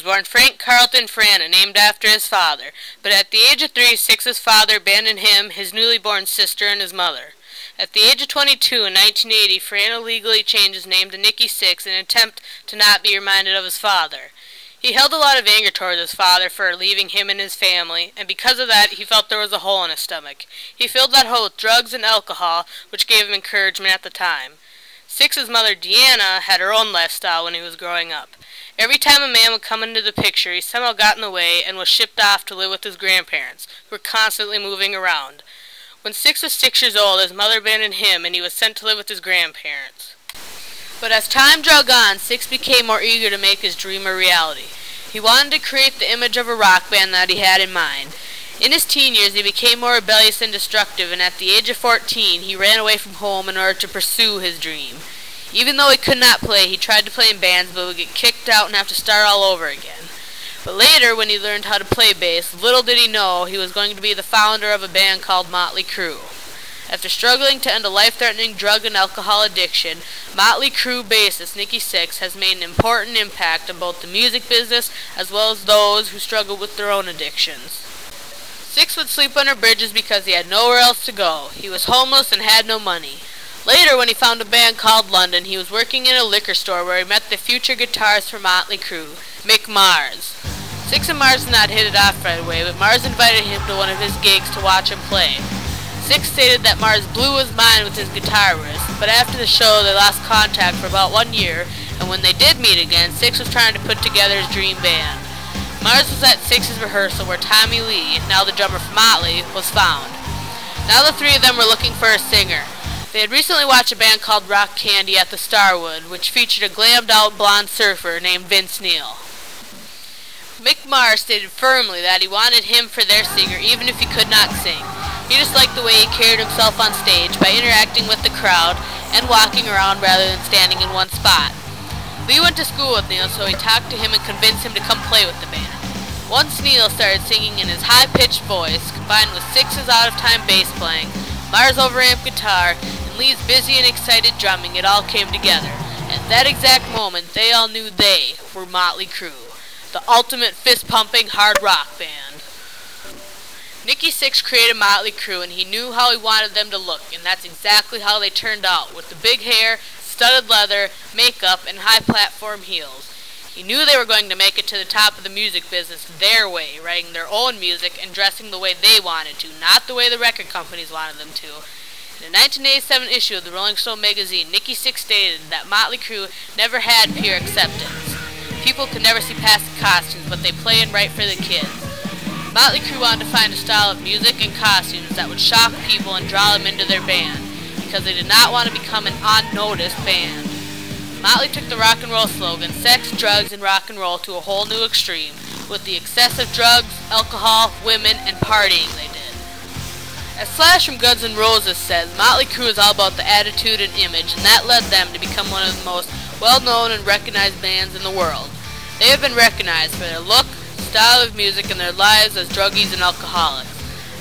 born Frank Carlton Frana, named after his father, but at the age of 3, Sixx's father abandoned him, his newly born sister, and his mother. At the age of 22, in 1980, Frana legally changed his name to Nikki Sixx in an attempt to not be reminded of his father. He held a lot of anger towards his father for leaving him and his family, and because of that, he felt there was a hole in his stomach. He filled that hole with drugs and alcohol, which gave him encouragement at the time. Sixx's mother, Deanna, had her own lifestyle when he was growing up. Every time a man would come into the picture, he somehow got in the way and was shipped off to live with his grandparents, who were constantly moving around. When Sixx was 6 years old, his mother abandoned him and he was sent to live with his grandparents. But as time dragged on, Sixx became more eager to make his dream a reality. He wanted to create the image of a rock band that he had in mind. In his teen years, he became more rebellious and destructive, and at the age of 14, he ran away from home in order to pursue his dream. Even though he could not play, he tried to play in bands, but would get kicked out and have to start all over again. But later, when he learned how to play bass, little did he know he was going to be the founder of a band called Motley Crue. After struggling to end a life-threatening drug and alcohol addiction, Motley Crue bassist Nikki Sixx has made an important impact on both the music business as well as those who struggle with their own addictions. Sixx would sleep under bridges because he had nowhere else to go. He was homeless and had no money. Later, when he found a band called London, he was working in a liquor store where he met the future guitarist for Motley Crue, Mars. Sixx and Mars did not hit it off right away, but Mars invited him to one of his gigs to watch him play. Sixx stated that Mars blew his mind with his guitar riff, but after the show they lost contact for about 1 year, and when they did meet again, Sixx was trying to put together his dream band. Mars was at Sixx's rehearsal where Tommy Lee, now the drummer for Motley, was found. Now the three of them were looking for a singer. They had recently watched a band called Rock Candy at the Starwood, which featured a glammed-out blonde surfer named Vince Neil. Mars stated firmly that he wanted him for their singer even if he could not sing. He just liked the way he carried himself on stage by interacting with the crowd and walking around rather than standing in one spot. Lee went to school with Neil, so he talked to him and convinced him to come play with the band. Once Neil started singing in his high-pitched voice, combined with Sixx's out-of-time bass playing, Mars' overamped guitar, and Lee's busy and excited drumming, it all came together. At that exact moment, they all knew they were Motley Crue, the ultimate fist-pumping hard rock band. Nikki Sixx created Motley Crue, and he knew how he wanted them to look, and that's exactly how they turned out, with the big hair, studded leather, makeup, and high platform heels. He knew they were going to make it to the top of the music business their way, writing their own music and dressing the way they wanted to, not the way the record companies wanted them to. In a 1987 issue of the Rolling Stone magazine, Nikki Sixx stated that Motley Crue never had peer acceptance. People could never see past the costumes, but they play and write for the kids. Motley Crue wanted to find a style of music and costumes that would shock people and draw them into their band, because they did not want to become an unnoticed band. Motley took the rock and roll slogan, sex, drugs, and rock and roll to a whole new extreme, with the excessive drugs, alcohol, women, and partying they did. As Slash from Guns N' Roses says, Motley Crue is all about the attitude and image, and that led them to become one of the most well-known and recognized bands in the world. They have been recognized for their look, style of music, and their lives as druggies and alcoholics.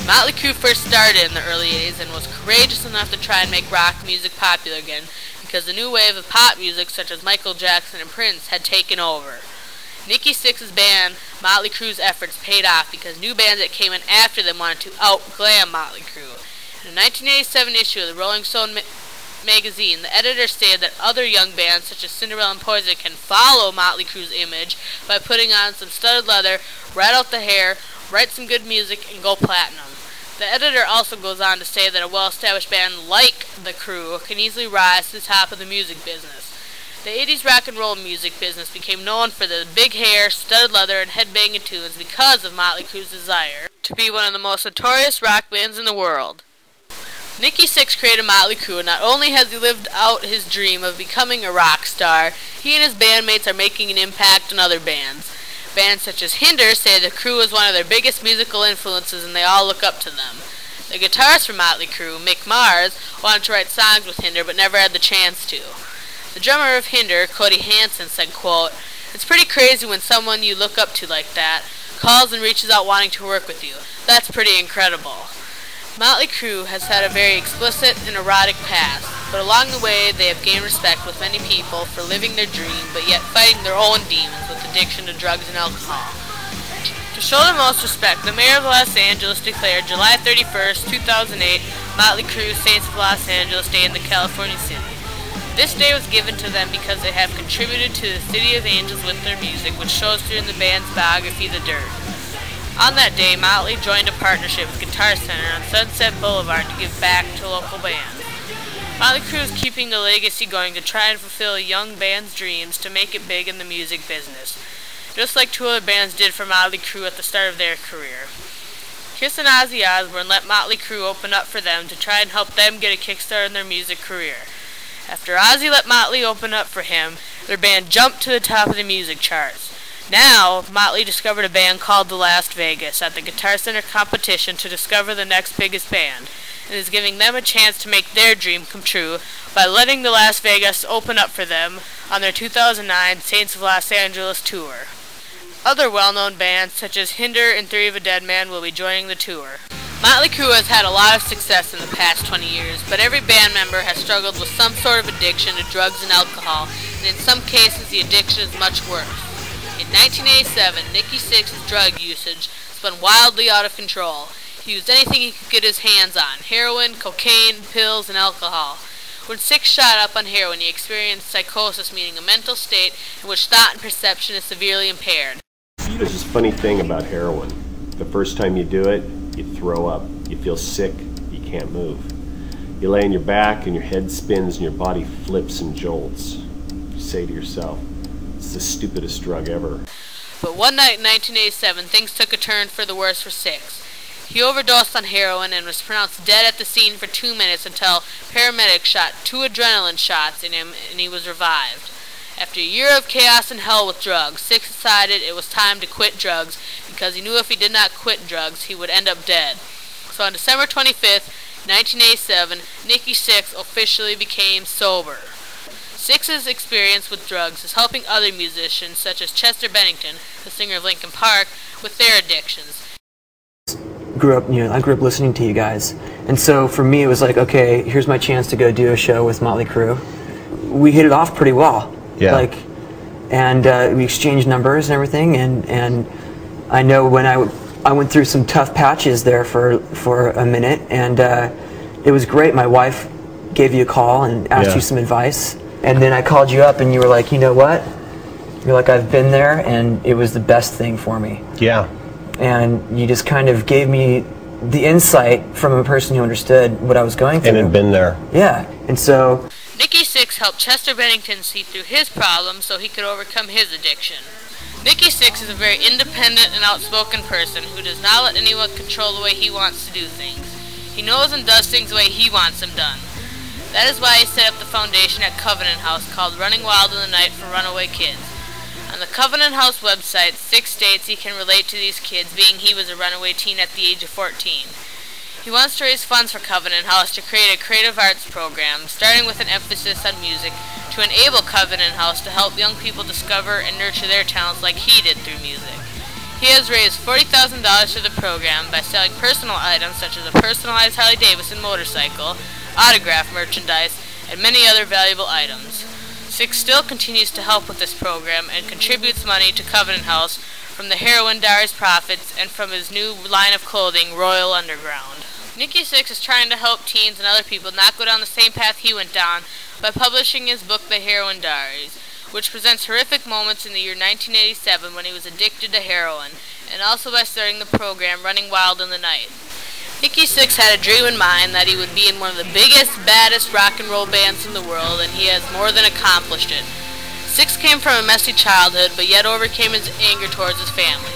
Motley Crue first started in the early 80s and was courageous enough to try and make rock music popular again, because the new wave of pop music such as Michael Jackson and Prince had taken over. Nikki Sixx's band, Motley Crue's efforts paid off because new bands that came in after them wanted to out-glam Motley Crue. In a 1987 issue of the Rolling Stone magazine, the editor stated that other young bands such as Cinderella and Poison can follow Motley Crue's image by putting on some studded leather, rat out the hair, write some good music, and go platinum. The editor also goes on to say that a well-established band like the Crue can easily rise to the top of the music business. The 80s rock and roll music business became known for the big hair, studded leather, and headbanging tunes because of Motley Crue's desire to be one of the most notorious rock bands in the world. Nikki Sixx created Motley Crue, and not only has he lived out his dream of becoming a rock star, he and his bandmates are making an impact on other bands. Bands such as Hinder say the Crue is one of their biggest musical influences and they all look up to them. The guitarist for Motley Crue, Mars, wanted to write songs with Hinder but never had the chance to. The drummer of Hinder, Cody Hansen, said, quote, "It's pretty crazy when someone you look up to like that calls and reaches out wanting to work with you. That's pretty incredible." Motley Crue has had a very explicit and erotic past, but along the way they have gained respect with many people for living their dream, but yet fighting their own demons with addiction to drugs and alcohol. To show the most respect, the mayor of Los Angeles declared July 31st, 2008, Motley Crue Saints of Los Angeles Day in the California city. This day was given to them because they have contributed to the City of Angels with their music, which shows through in the band's biography, The Dirt. On that day, Motley joined a partnership with Guitar Center on Sunset Boulevard to give back to local bands. Motley Crue is keeping the legacy going to try and fulfill a young band's dreams to make it big in the music business, just like two other bands did for Motley Crue at the start of their career. Kiss and Ozzy Osbourne let Motley Crue open up for them to try and help them get a kickstart in their music career. After Ozzy let Motley open up for him, their band jumped to the top of the music charts. Now, Motley discovered a band called The Las Vegas at the Guitar Center competition to discover the next biggest band, and is giving them a chance to make their dream come true by letting the Las Vegas open up for them on their 2009 Saints of Los Angeles tour. Other well-known bands such as Hinder and Theory of a Dead Man will be joining the tour. Motley Crue has had a lot of success in the past 20 years, but every band member has struggled with some sort of addiction to drugs and alcohol, and in some cases the addiction is much worse. In 1987, Nikki Sixx's drug usage spun wildly out of control. He used anything he could get his hands on: heroin, cocaine, pills, and alcohol. When Sixx shot up on heroin, he experienced psychosis, meaning a mental state in which thought and perception is severely impaired. There's this funny thing about heroin. The first time you do it, you throw up. You feel sick. You can't move. You lay on your back and your head spins and your body flips and jolts. You say to yourself, it's the stupidest drug ever. But one night in 1987, things took a turn for the worse for Sixx. He overdosed on heroin and was pronounced dead at the scene for 2 minutes until paramedics shot 2 adrenaline shots in him and he was revived. After a year of chaos and hell with drugs, Sixx decided it was time to quit drugs because he knew if he did not quit drugs, he would end up dead. So on December 25th, 1987, Nikki Sixx officially became sober. Sixx's experience with drugs is helping other musicians such as Chester Bennington, the singer of Linkin Park, with their addictions. I grew up listening to you guys, and so for me it was like, okay, here's my chance to go do a show with Motley Crue. We hit it off pretty well. Yeah. We exchanged numbers and everything, and I know when I went through some tough patches there for a minute, and it was great. My wife gave you a call and asked you some advice, and then I called you up and you were like, you know what? You're like, I've been there, and it was the best thing for me. Yeah. And you just kind of gave me the insight from a person who understood what I was going through. And had been there. Yeah, and so Nikki Sixx helped Chester Bennington see through his problems so he could overcome his addiction. Nikki Sixx is a very independent and outspoken person who does not let anyone control the way he wants to do things. He knows and does things the way he wants them done. That is why he set up the foundation at Covenant House called Running Wild in the Night for Runaway Kids. On the Covenant House website, Sixx states he can relate to these kids, being he was a runaway teen at the age of 14. He wants to raise funds for Covenant House to create a creative arts program, starting with an emphasis on music, to enable Covenant House to help young people discover and nurture their talents like he did through music. He has raised $40,000 for the program by selling personal items such as a personalized Harley-Davidson motorcycle, autograph merchandise, and many other valuable items. Sixx still continues to help with this program and contributes money to Covenant House from the Heroin Diaries profits and from his new line of clothing, Royal Underground. Nikki Sixx is trying to help teens and other people not go down the same path he went down by publishing his book, The Heroin Diaries, which presents horrific moments in the year 1987 when he was addicted to heroin, and also by starting the program Running Wild in the Night. Nikki Sixx had a dream in mind that he would be in one of the biggest, baddest rock and roll bands in the world, and he has more than accomplished it. Sixx came from a messy childhood, but yet overcame his anger towards his family.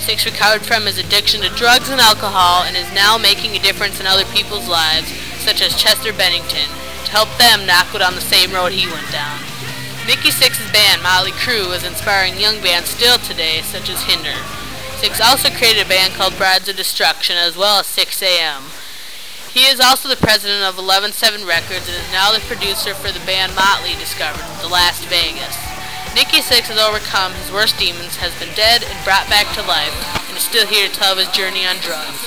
Sixx recovered from his addiction to drugs and alcohol, and is now making a difference in other people's lives, such as Chester Bennington, to help them not go down the same road he went down. Nikki Sixx's band, Motley Crue, is inspiring young bands still today, such as Hinder. Sixx also created a band called Brides of Destruction, as well as 6 AM. He is also the president of 11-7 Records and is now the producer for the band Motley discovered, The Las Vegas. Nikki Sixx has overcome his worst demons, has been dead and brought back to life, and is still here to tell of his journey on drugs.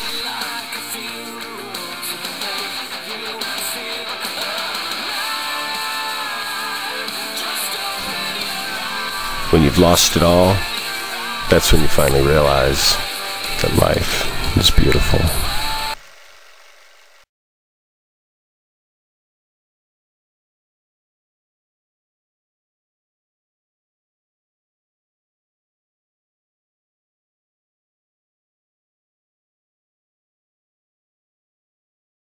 when you've lost it all, that's when you finally realize that life is beautiful.